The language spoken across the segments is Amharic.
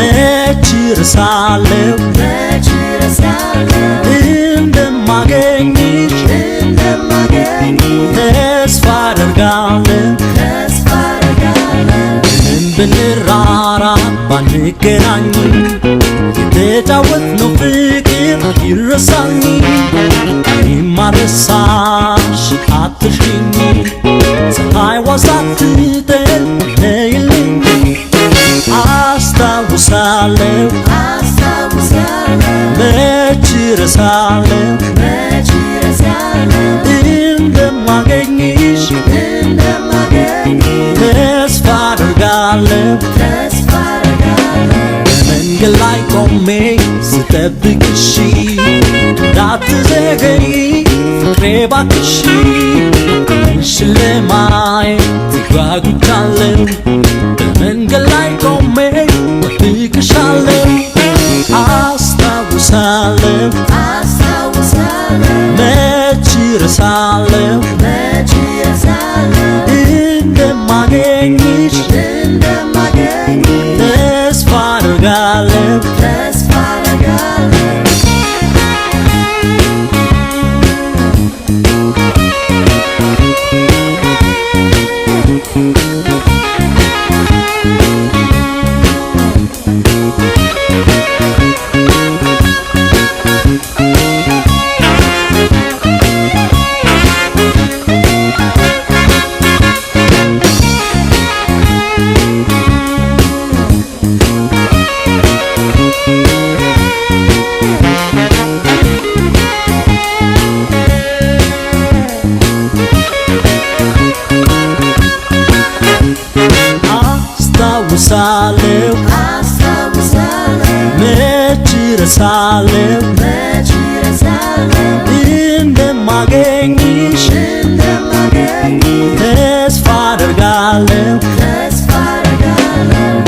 መች ረሳለሁ እንደማገኝሽ ተስፋ አደርጋለሁ ምንም ብንራራቅ ባንገናኝም የተጫወትነው ፍቅር አይረሳኝም እኔማ ረሳሽ አትርሺኝ ፀሐይዋ ሳትጠልቅ ነይልኝ አስታውሳለሁ መች ረሳለሁ እንደማገኝሽ ተስፋ አደርጋለሁ በመንገድ ላይ ቆሜ ስጠብቅሽ እንዳትዘገይ ፍቅሬ እባክሽ አንቺን ለማየት ጓጉቻለሁ በመንገድ ላይ ቆሜ እጠብቅሻለሁ አስታውሳለሁ መች ረሳለሁ እንደማገኝሽ ተስፋ አደርጋለሁ አስታውሳለሁ መች ረሳለሁ እንደማገኝሽ ተስፋ አደርጋለሁ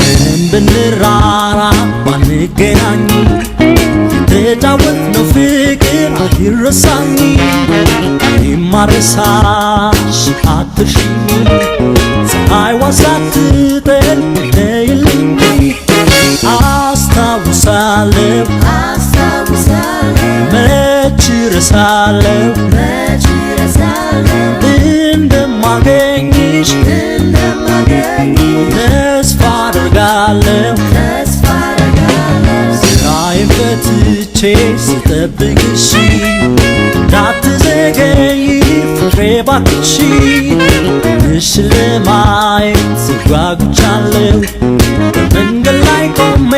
ምንም ብንራራቅ ባንገናኝም የተጫወትነው ፍቅር አይረሳኝም እኔማ ረሳሽ አትርሺኝ ፀሐይዋ ሳትጠልቅ ነይልኝ አስታውሳለሁ መች ረሳለሁ እንደማገኝሽ ተስፋ አደርጋለሁ ስራዬን ፈትቼ ስጠብቅሽ እንዳትዘገይ ፍቅሬ እባክሽ አንቺን ለማየት ጓጉቻለሁ በመንገድ ላይ ቆሜ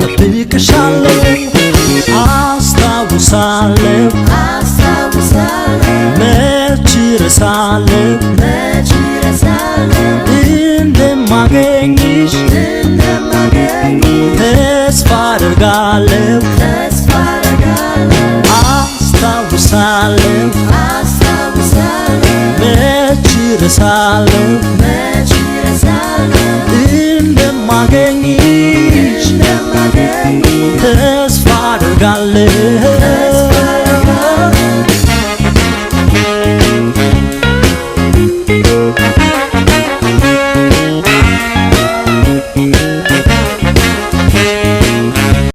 እጠብቅሻለሁ አስታውሳለሁ መች ረሳለሁ እንደማገኝሽ ተስፋ አደርጋለሁ አስታውሳለሁ መች ረሳለሁ እንደማገኝሽ ተስፋ አደርጋለሁ